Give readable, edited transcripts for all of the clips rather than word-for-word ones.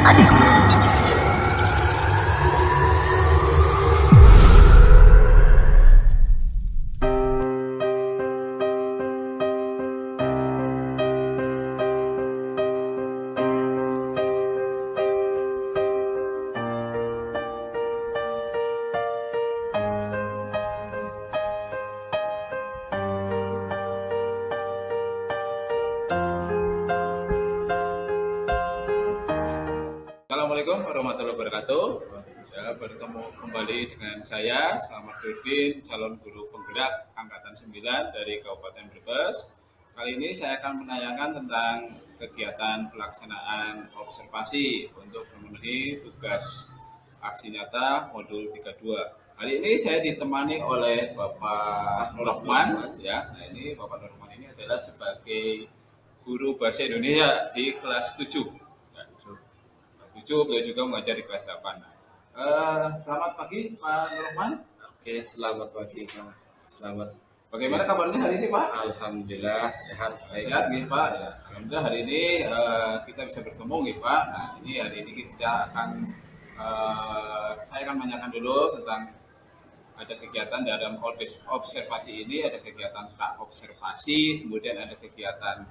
adikku. Assalamualaikum warahmatullahi wabarakatuh. Ya, bertemu kembali dengan saya Selamat Nurdin, calon guru penggerak angkatan 9 dari Kabupaten Brebes. Kali ini saya akan menanyakan tentang kegiatan pelaksanaan observasi untuk memenuhi tugas aksi nyata modul 32. Hari ini saya ditemani oleh Bapak Nurrahman ya. Nah, ini Bapak Nurrahman ini adalah sebagai guru bahasa Indonesia di kelas 7. Beliau juga mengajar di kelas 8. Selamat pagi Pak Nurrahman. Oke, selamat pagi Pak. Selamat. Bagaimana kabarnya hari ini Pak? Alhamdulillah sehat. Sehat nih Pak. Ya. Alhamdulillah hari ini kita bisa bertemu nih Pak. Nah ini hari ini kita akan saya akan menanyakan dulu tentang ada kegiatan dalam observasi ini, ada kegiatan pra observasi, kemudian ada kegiatan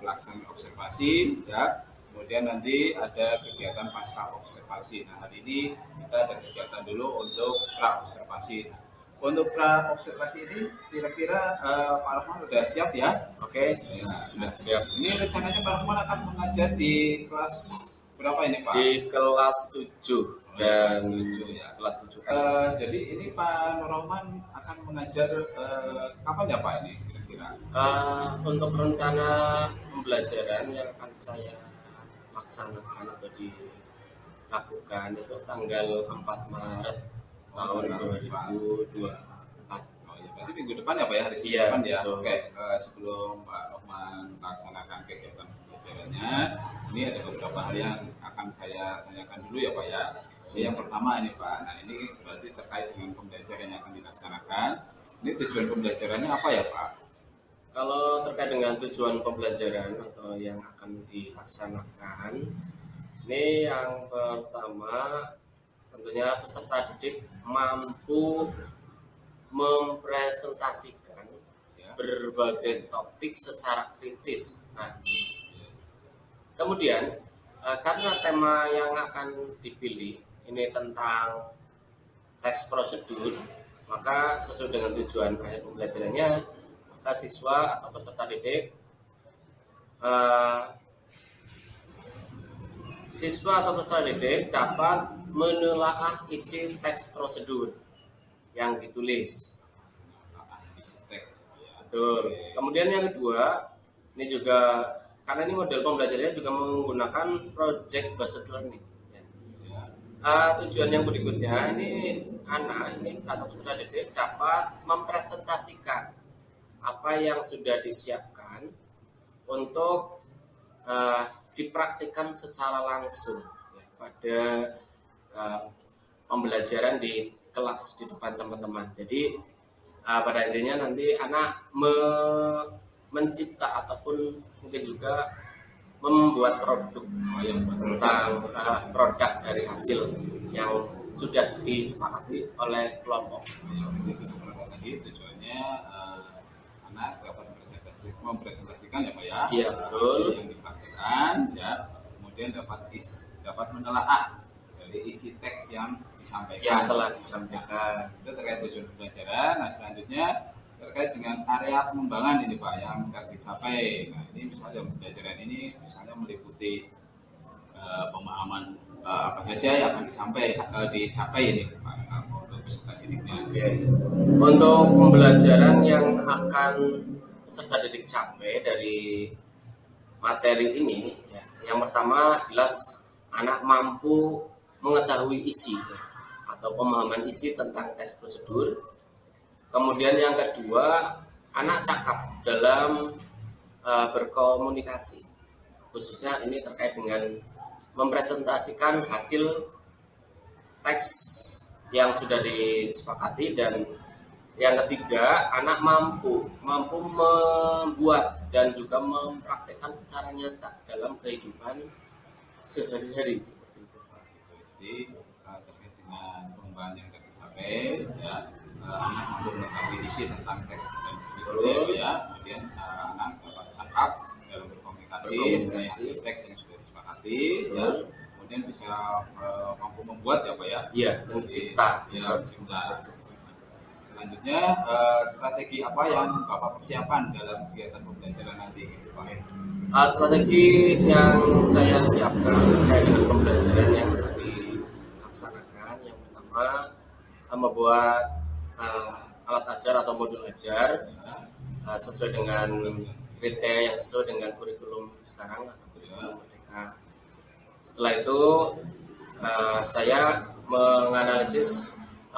pelaksanaan observasi, ya. Kemudian nanti ada kegiatan pasca observasi. Nah hari ini kita ada kegiatan dulu untuk pra observasi. Untuk pra observasi ini kira-kira Pak Rahman sudah siap ya? Oke, Ya, sudah siap. ini rencananya Pak Rahman akan mengajar di kelas berapa ini Pak? Di kelas 7 dan kelas 7, ya. kelas 7. Jadi ini Pak Nurrahman akan mengajar kapan ya Pak ini kira-kira? Untuk rencana pembelajaran yang akan saya laksanakan atau dilakukan itu tanggal 4 Maret tahun 2024. Oh iya, berarti minggu depan ya Pak ya, hari Senin Iya, depan ya. betul. Oke, sebelum Pak Rahman melaksanakan kegiatan pembelajarannya, ini ada beberapa hal yang akan saya tanyakan dulu ya Pak ya. Yang pertama ini Pak, nah ini berarti terkait dengan pembelajaran yang akan dilaksanakan. Ini tujuan pembelajarannya apa ya Pak? Kalau terkait dengan tujuan pembelajaran atau yang akan dilaksanakan, ini yang pertama tentunya peserta didik mampu mempresentasikan Ya. berbagai topik secara kritis. Nah, kemudian karena tema yang akan dipilih ini tentang teks prosedur, maka sesuai dengan tujuan akhir pembelajarannya, maka siswa atau peserta didik dapat menelaah isi teks prosedur yang ditulis. Betul. Kemudian yang kedua, ini juga karena ini model pembelajarannya juga menggunakan project based learning. Tujuan yang berikutnya ini anak ini atau peserta didik dapat mempresentasikan apa yang sudah disiapkan untuk dipraktikkan secara langsung ya, pada pembelajaran di kelas di depan teman-teman. Jadi pada intinya nanti anak mencipta ataupun mungkin juga membuat produk tentang produk dari hasil yang sudah disepakati oleh kelompok. Tadi tujuannya anak dapat mempresentasikan ya Pak ya. Iya, betul. Hasil yang dipraktikkan ya, kemudian dapat menelaah dari isi teks yang disampaikan. Yang telah disampaikan. Itu terkait tujuan pembelajaran. Nah selanjutnya terkait dengan area pengembangan ini Pak yang akan dicapai. Nah ini misalnya pembelajaran ini misalnya meliputi pemahaman apa saja yang akan dicapai ini Pak untuk peserta didiknya. Oke. Untuk pembelajaran yang akan peserta didik capai dari materi ini, ya, yang pertama jelas anak mampu mengetahui isi ya, atau pemahaman isi tentang teks prosedur. Kemudian yang kedua, anak cakap dalam berkomunikasi, khususnya ini terkait dengan mempresentasikan hasil teks yang sudah disepakati. Dan yang ketiga, anak mampu membuat dan juga mempraktekkan secara nyata dalam kehidupan sehari-hari seperti itu. Jadi terkait dengan pengembangan yang tadi sampai ya, anak mampu mengetahui isi tentang teks dan video ya, kemudian anak dapat cakap dalam berkomunikasi dengan teks yang sudah disepakati ya, kemudian bisa mampu membuat ya Pak ya, Iya, mencipta. Selanjutnya strategi apa yang Bapak persiapan dalam kegiatan pembelajaran nanti gitu Pak? Strategi yang saya siapkan terkait dengan pembelajaran yang dilaksanakan, yang pertama membuat alat ajar atau modul ajar sesuai dengan kriteria yang sesuai dengan kurikulum sekarang atau kurikulum Merdeka. Setelah itu saya menganalisis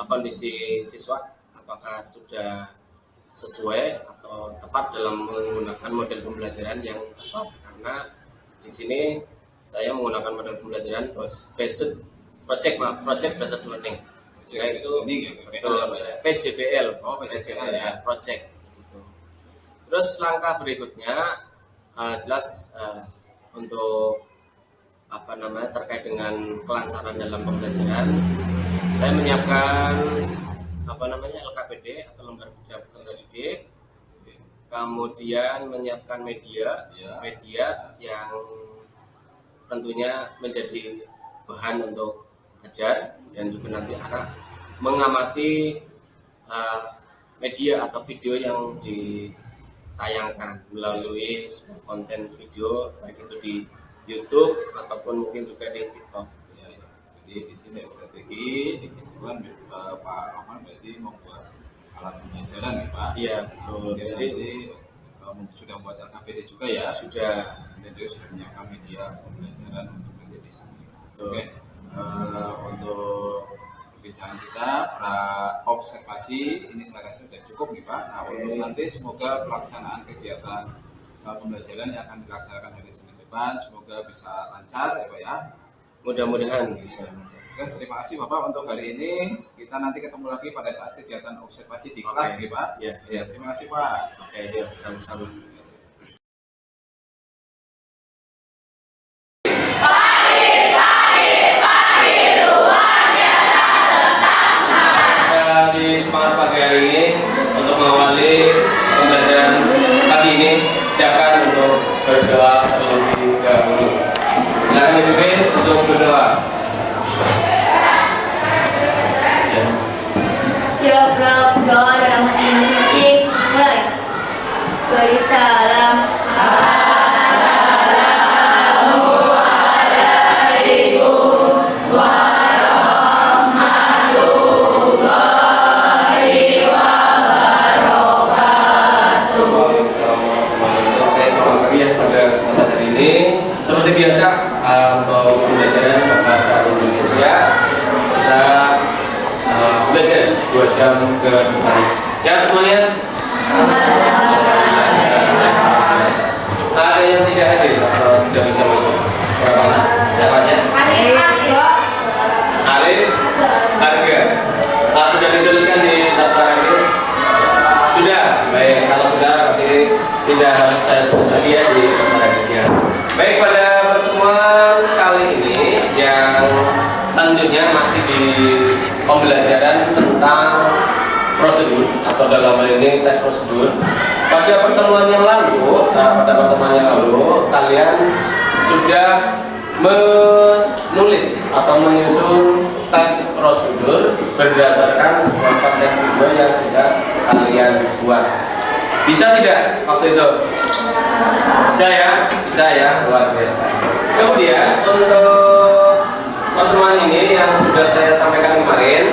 kondisi siswa, apakah sudah sesuai atau tepat dalam menggunakan model pembelajaran yang tepat, karena di sini saya menggunakan model pembelajaran based project based learning, yaitu PJBL, project gitu. Terus langkah berikutnya jelas untuk terkait dengan kelancaran dalam pembelajaran, saya menyiapkan LKPD atau lembar bicara peserta didik, kemudian menyiapkan media yang tentunya menjadi bahan untuk ajar, dan juga nanti anak mengamati media atau video yang ditayangkan melalui sebuah konten video, baik itu di YouTube ataupun mungkin juga di TikTok. Jadi di sini strategi, di sini kan Pak Rahman berarti membuat alat pembelajaran ya Pak? Iya betul. Jadi sudah membuat LKPD juga ya? Sudah. Dan juga sudah menyiapkan media pembelajaran untuk nanti di sini. Oke. Untuk pembicaraan kita observasi ini saya rasa sudah cukup nih Pak. Nah untuk nanti semoga pelaksanaan kegiatan pembelajaran yang akan dilaksanakan hari Senin depan semoga bisa lancar ya Pak ya. Mudah-mudahan bisa lancar. Oke, terima kasih Bapak untuk hari ini. Kita nanti ketemu lagi pada saat kegiatan observasi di kelas, Pak. Ya, siap. Terima kasih Pak. Oke, ya, sama-sama. Di semangat pagi hari ini untuk mengawali pembelajaran pagi ini, siapkan untuk berdoa terlebih dahulu. Silakan dipimpin untuk berdoa. Siap berdoa dalam hati masing-masing. Mulai. Beri salam. Seperti biasa untuk pembelajaran bahasa Indonesia kita belajar 2 jam ke depan. Sehat semuanya? Ada yang tidak hadir atau tidak bisa masuk? Berapa? Siapa aja? Arif, harga. Sudah dituliskan di daftar ini? Sudah. Baik, kalau sudah berarti tidak harus saya tulis lagi ya di daftar ini. Baik, pada pertemuan kali ini yang tentunya masih di pembelajaran tentang prosedur atau dalam hal ini tes prosedur. Pada pertemuan yang lalu, kalian sudah menulis atau menyusun tes prosedur berdasarkan sebuah konten video yang sudah kalian buat. Bisa tidak waktu itu? Bisa ya, luar biasa. Kemudian untuk pertemuan ini yang sudah saya sampaikan kemarin,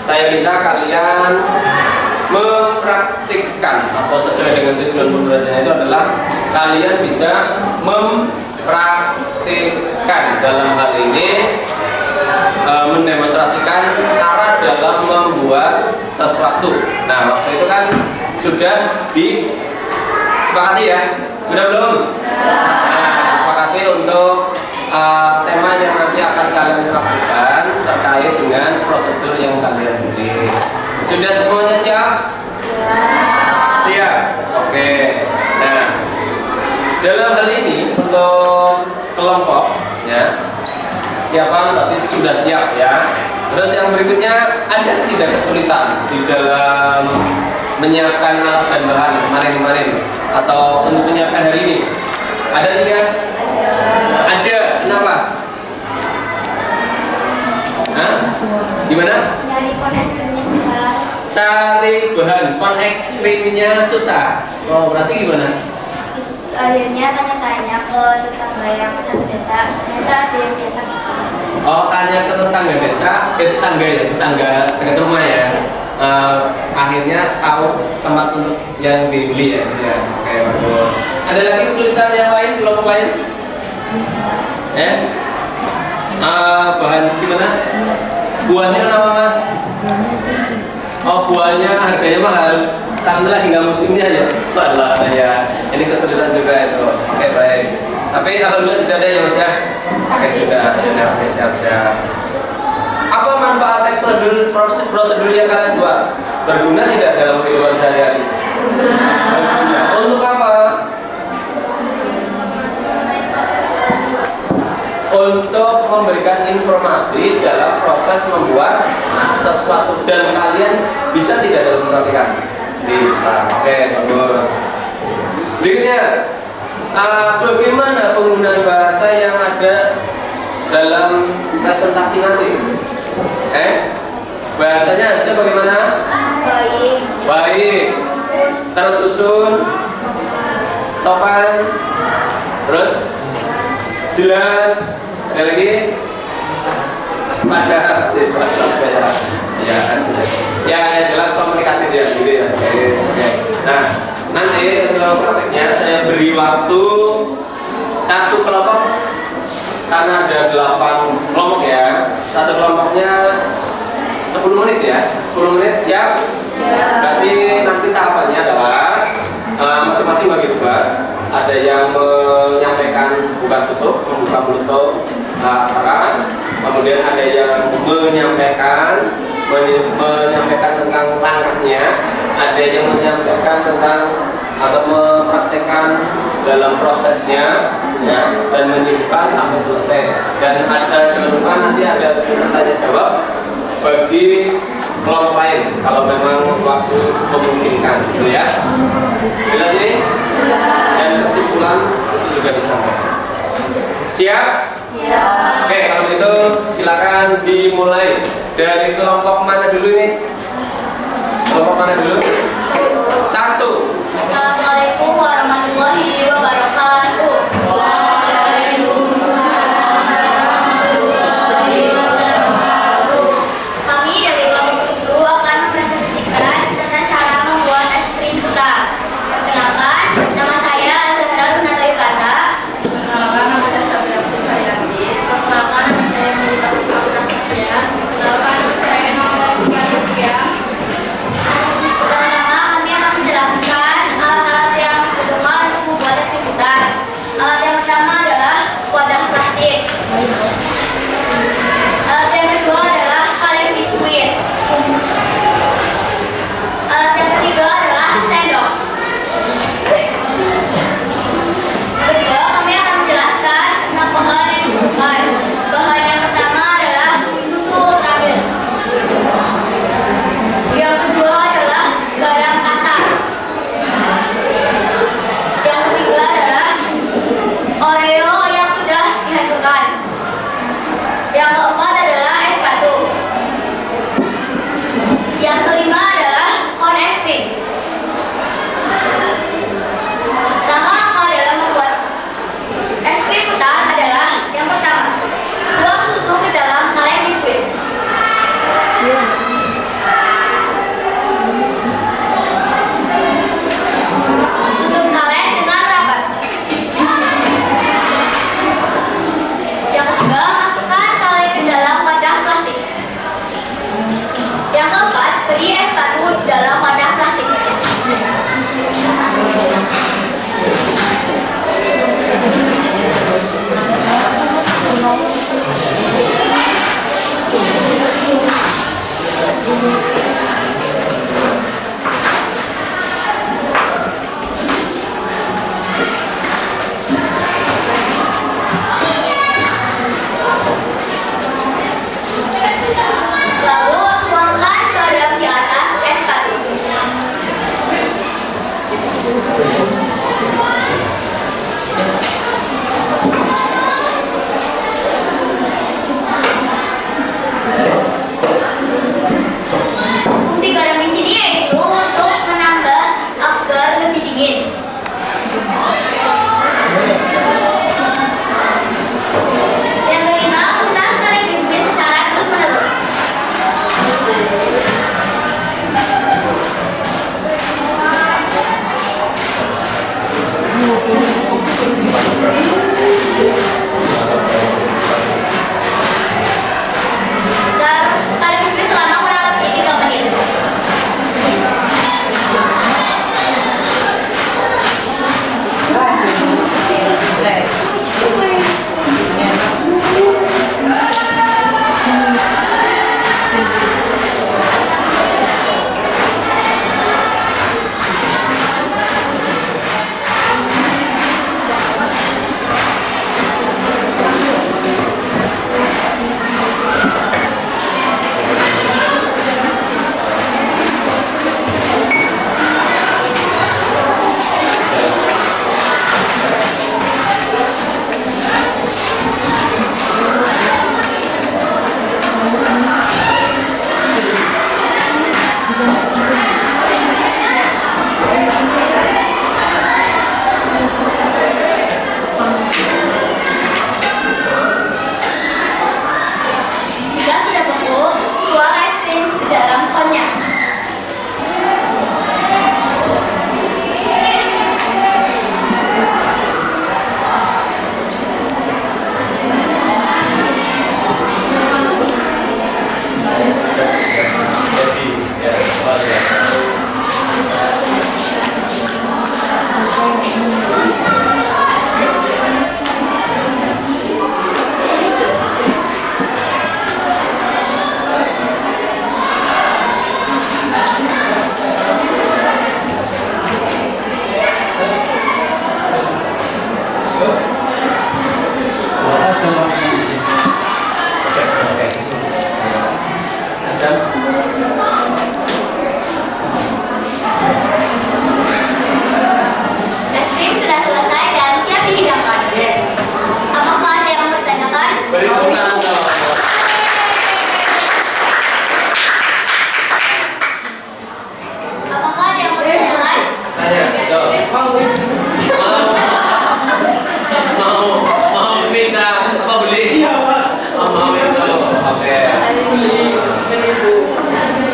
saya minta kalian mempraktikkan atau sesuai dengan tujuan pembelajaran itu adalah kalian bisa mempraktikkan dalam hal ini mendemonstrasikan cara dalam membuat sesuatu. Nah, waktu itu kan sudah disepakati ya? Sudah belum? Nah, disepakati untuk tema yang nanti akan kalian lakukan terkait dengan prosedur yang kalian pilih. Sudah semuanya siap? Siap. Oke. Nah, dalam hal ini untuk kelompok ya, kesiapan berarti sudah siap ya. Terus yang berikutnya, ada tidak kesulitan di dalam menyiapkan alat dan bahan kemarin-kemarin atau untuk menyiapkan hari ini? Ada tidak? Ada. Kenapa? Hah? Gimana? Nyari kon es krimnya susah. Cari bahan kon es krimnya susah. Oh, berarti gimana? Terus akhirnya tanya-tanya ke tetangga yang satu desa, ternyata ada yang desa gitu. Oh, tanya ke tetangga desa, tetangga ya, tetangga dekat rumah ya. Akhirnya tahu tempat untuk yang dibeli ya. Ya, oke, bagus. Ada lagi kesulitan yang lain, kelompok lain? Bahan gimana? Buahnya kenapa mas? Oh, buahnya harganya mahal karena lagi nggak musimnya ya. Walah ya, ini kesulitan juga itu. Oke, baik. Tapi alhamdulillah sudah ada ya mas ya. Oke, sudah. Oke, siap-siap. Apa manfaat tes prosedur yang kalian buat? Berguna tidak dalam kehidupan sehari-hari? Berguna. Untuk apa? Untuk memberikan informasi dalam proses membuat sesuatu, dan kalian bisa tidak dalam memperhatikan? Bisa. Oke, bagus. Berikutnya, bagaimana penggunaan bahasa yang ada dalam presentasi nanti? Bahasanya harusnya bagaimana? Baik. Baik. Terus susun, sopan, terus jelas. Ada lagi? Padat. Ya, jelas komunikatif ya, gitu ya. Oke. Nah, nanti untuk prakteknya saya beri waktu satu kelompok, karena ada 8 kelompok ya. Satu kelompoknya 10 menit ya. 10 menit siap? Berarti nanti tahapannya adalah masing-masing bagi tugas. Ada yang menyampaikan buka tutup, membuka menutup acara. Kemudian ada yang menyampaikan tentang langkahnya. Ada yang menyampaikan tentang atau mempraktekkan dalam prosesnya ya, dan menyimpan sampai selesai. Dan ada, jangan lupa nanti ada sesi tanya jawab bagi kelompok lain kalau memang waktu memungkinkan, gitu ya. Jelas ini? Dan kesimpulan itu juga disampaikan. Siap? Siap. Oke, kalau gitu silakan dimulai. Dari kelompok mana dulu nih? Kelompok mana dulu? 1. Assalamualaikum warahmatullahi wabarakatuh. Kami dari kelompok 7 akan mempresentasikan tentang cara membuat es krim puta. Perkenalkan, nama saya Sandra Runata Yukata. Perkenalkan, nama saya Sabira Putri Haryati. Perkenalkan, nama saya Melita Putri. Perkenalkan, nama saya Nora Rizka Sofia. Pertama-tama kami akan menjelaskan alat-alat yang digunakan Es krim sudah selesai dan siap dihidangkan. Apakah ada yang mau ditanyakan? Beri tepuk tangan dong. Apakah ada yang mau ditanyakan? Tanya, dong. Mau minta apa beli? Iya Pak. Mau itu. Oke.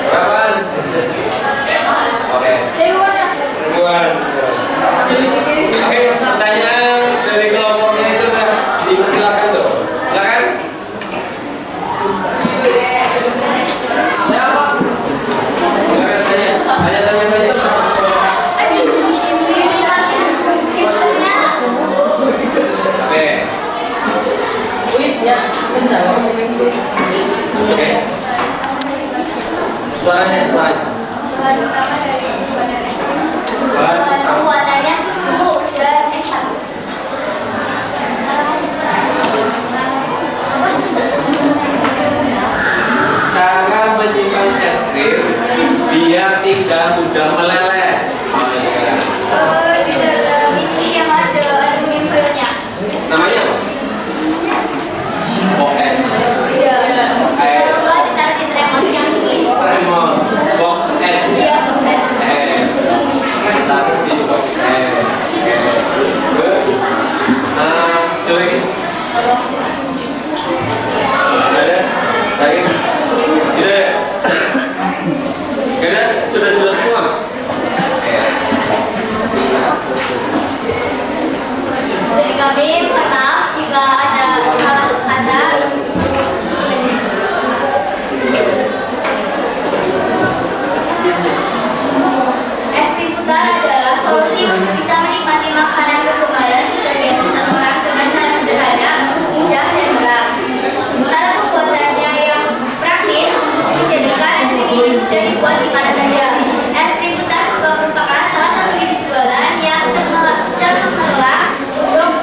Berapaan? Oke. Ribuan. Oke, pertanyaan dari kelompoknya itu udah dipersilakan tuh. Silakan. Silakan tanya. Tanya. Oke. Kuisnya bentar Oke. Suaranya. Buatannya susu dan es satu. Cara menyimpan es krim biar tidak mudah meleleh. Oh, iya. Di dalam ini yang ada aluminium foilnya. Namanya apa? Oke. Iya. Kalau nggak ditaruh di tremos yang ini. Lemon box es. Iya, proses. Taruh di box es. Ada lagi? Ada? Lagi? Tidak ada? Tidak ada? Sudah semua? Dari kami, mohon maaf jika ada salah kata. Es krim putar adalah solusi untuk bisa menikmati makanan kekemaran sebagian besar orang dengan cara sederhana, mudah dan murah. Cara pembuatannya yang praktis menjadikan es krim ini mudah dibuat di mana saja. Es krim putar juga merupakan salah satu unit jualan yang cemerlang untuk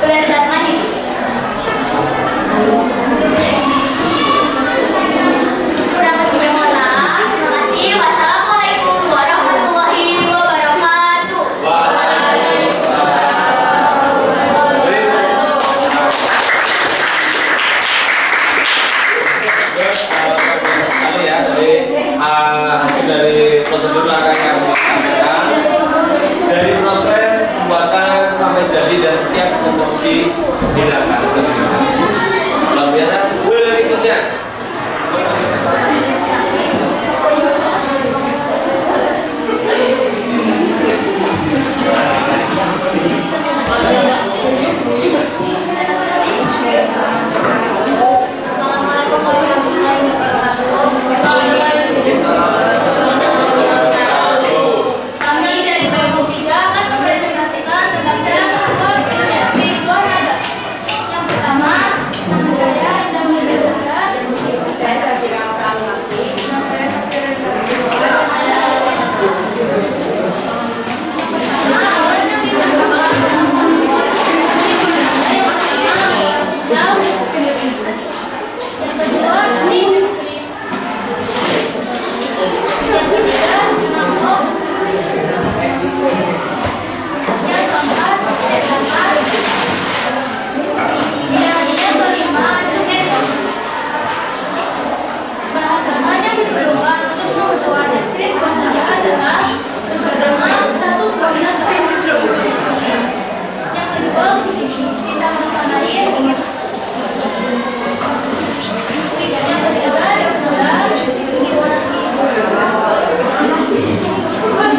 belajar mandiri. Kurang lebihnya mohon maaf. Terima kasih. Wassalamualaikum warahmatullahi wabarakatuh. Sekali ya hasil dari prosedur langkah yang dilaksanakan dari proses pembuatan sampai jadi dan siap untuk dihidangkan. Luar biasa. Berikutnya. Assalamualaikum warahmatullahi wabarakatuh. Kami dari Bemo 3 akan mempresentasikan tentang cara membuat es krim buah naga. Yang pertama, nama saya Indah Mulia Zahra. Saya Sarjana Prabakti. Yang kedua, steam es krim. Yang ketiga, mangkok. Yang keempat, cetakan. Yang kelima, sesedok. Bahan-bahan yang diperlukan untuk membuat es krim buah naga adalah yang pertama, 1 buah naga. Yang kedua, ditambahkan air. Yang ketiga, gula.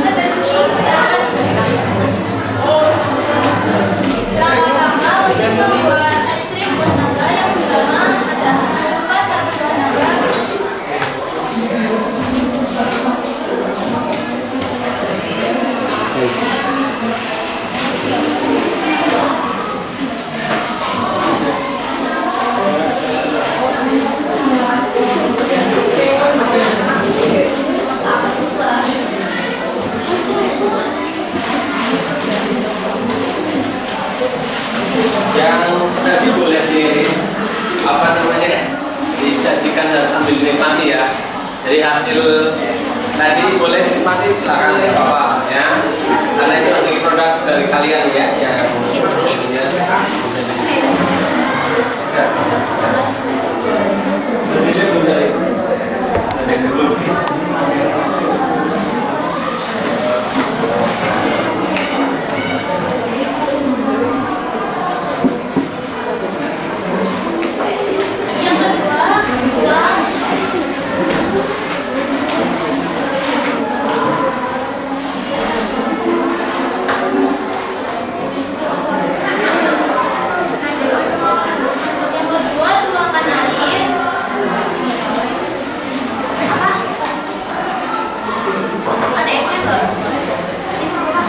Ada susu dan langkah-langkah untuk membuat es krim buah naga yang pertama adalah masukkan 1 buah naga. Yang tadi boleh di apa namanya disajikan dan sambil dinikmati ya. Jadi hasil tadi boleh dinikmati, silakan ya Bapak ya. Karena itu hasil produk dari kalian ya yang ininya. Yang kedua, buang. Yang kedua, tuangkan air. Apa? Ada esnya nggak? Sini apa?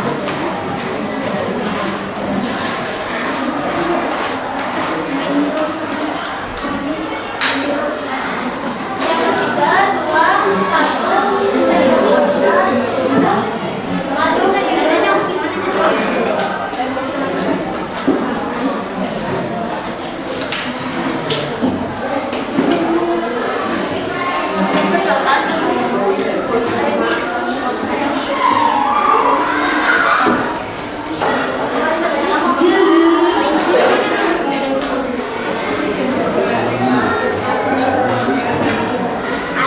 Yang ketiga, tuang satu sendok gula. Aduh, gimana dong? Gimana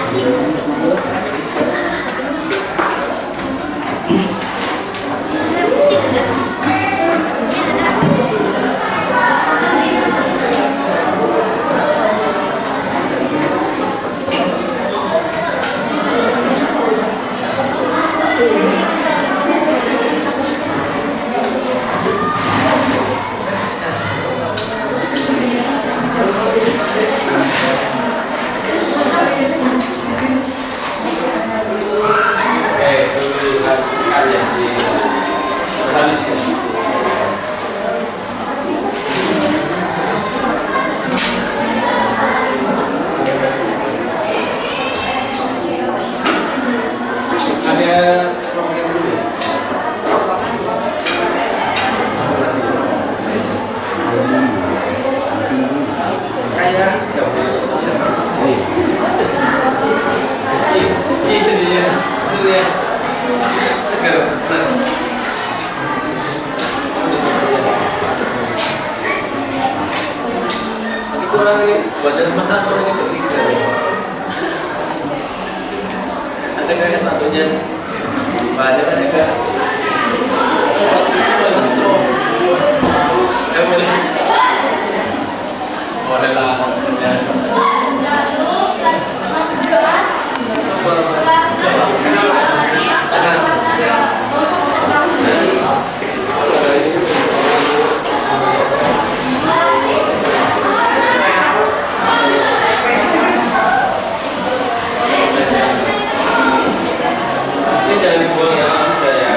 sih? Oke, itu dihabiskan ya di halus ya. Ada program dulu ya? Kayak siapa? Ini dia, itu dia. Segar, segar. Tapi kurang ini, baca cuma satu ini ketiga. Ada nggak ya satunya? Baca ada nggak? Ya boleh. Boleh lah. Ya. Lalu masukkan Ini jangan dibuang ya, sudah ya.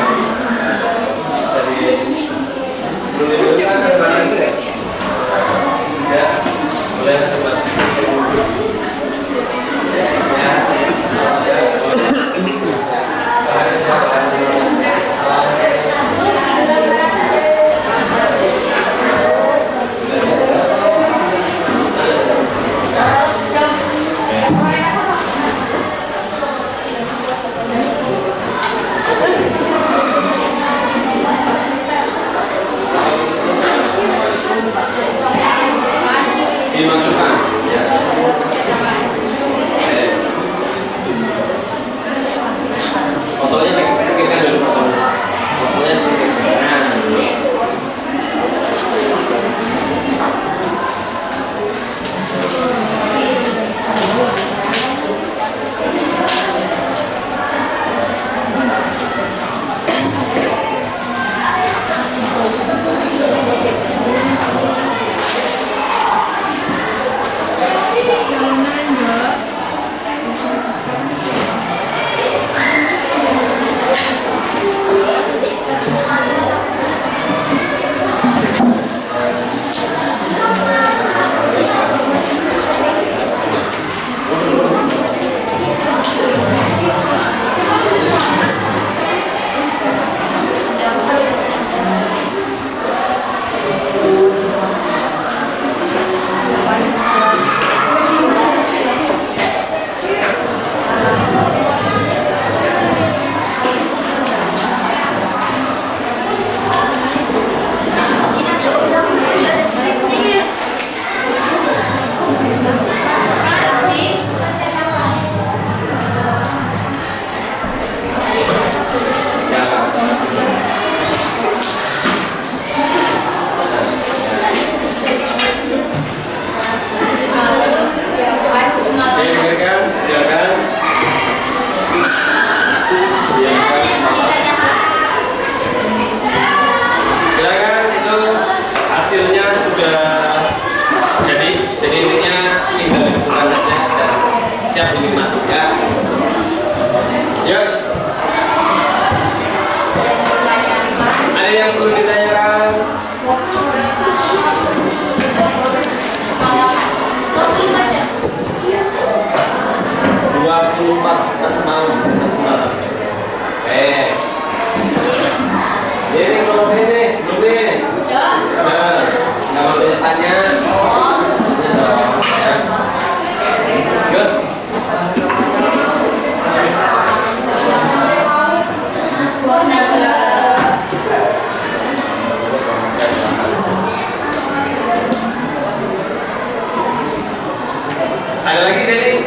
Ada lagi Denny?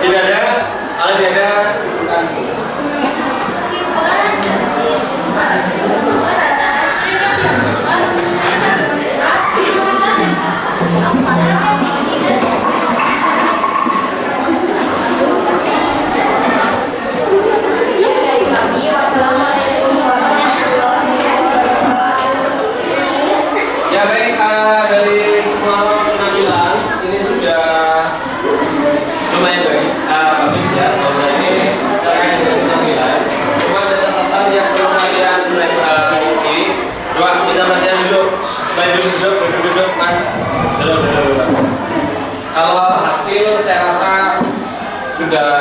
Tidak ada. Kalau tidak ada, silakan. Ya baik, dari semua penampilan ini sudah lumayan baik, bagus ya. Kalau ini terkait dengan penampilan, cuma ada catatan yang perlu kalian ikuti. Coba kita baca dulu, duduk, mas. Duduk. Kalau hasil saya rasa sudah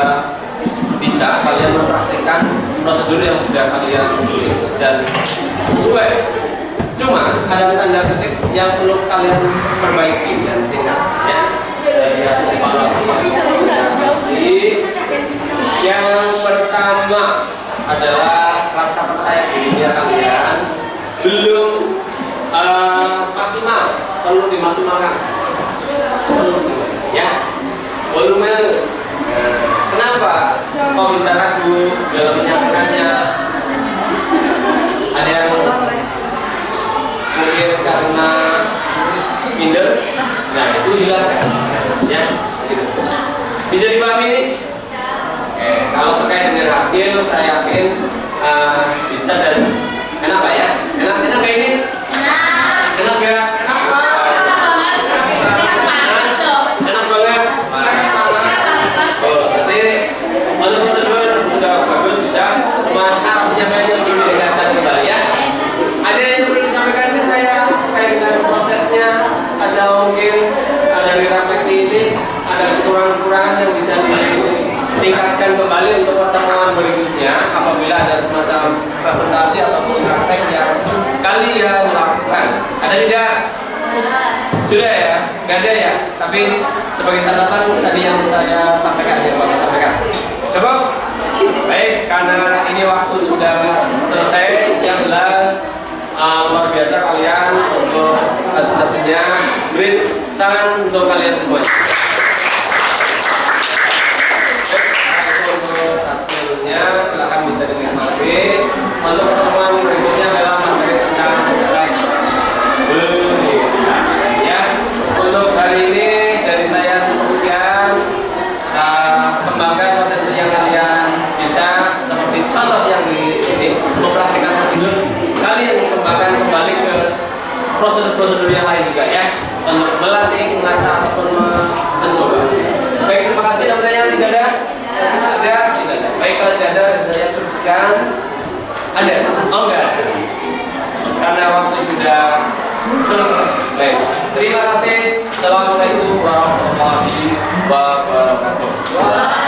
bisa kalian mempraktikkan prosedur yang sudah kalian tulis dan sesuai. Cuma ada tanda kutip yang perlu kalian perbaiki dan tingkatnya dari hasil evaluasi. Jadi yang pertama adalah rasa percaya dirinya kalian belum maksimal, perlu dimaksimalkan. Ya, volume. Kenapa kok bisa ragu dalam menyampaikannya? Ada yang mungkin karena minder, nah itu silakan ya, gitu. Bisa dipahami nih? Oke, kalau terkait dengan hasil saya yakin bisa dan enak Pak ya? Enak kayak ini? Enak ya? Enak banget. Oh, berarti untuk prosedur sudah bagus, bisa. Cuma cara penyampaiannya perlu ditingkatkan kembali ya. Ada yang perlu disampaikan ke saya terkait dengan prosesnya, ada mungkin ada refleksi ini, ada kekurangan-kekurangan yang bisa ditingkatkan kembali untuk pertemuan berikutnya apabila ada semacam presentasi ataupun praktek yang kalian lakukan. Ada tidak? Sudah ya? Gak ada ya? Tapi sebagai catatan tadi yang saya sampaikan, yang Bapak sampaikan. Cukup? Baik, karena ini waktu sudah selesai, yang jelas luar biasa kalian untuk presentasinya. Beri tangan untuk kalian semua. Untuk hasilnya silakan bisa dinikmati. Untuk pertemuan berikutnya adalah materi tentang teks ya. Untuk hari ini dari saya cukup sekian. Kembangkan potensi yang kalian bisa, seperti contoh yang di sini, mempraktikkan prosedur. Kalian kembangkan kembali ke prosedur-prosedur yang lain juga ya, untuk melatih, mengasah ataupun mencoba. Baik, terima kasih. Ada pertanyaan? Tidak ada? Tidak ada. Baik, kalau tidak ada, saya cukup sekian. Ada? Oh enggak ada. Karena waktu sudah selesai. Baik, terima kasih. Assalamualaikum warahmatullahi wabarakatuh.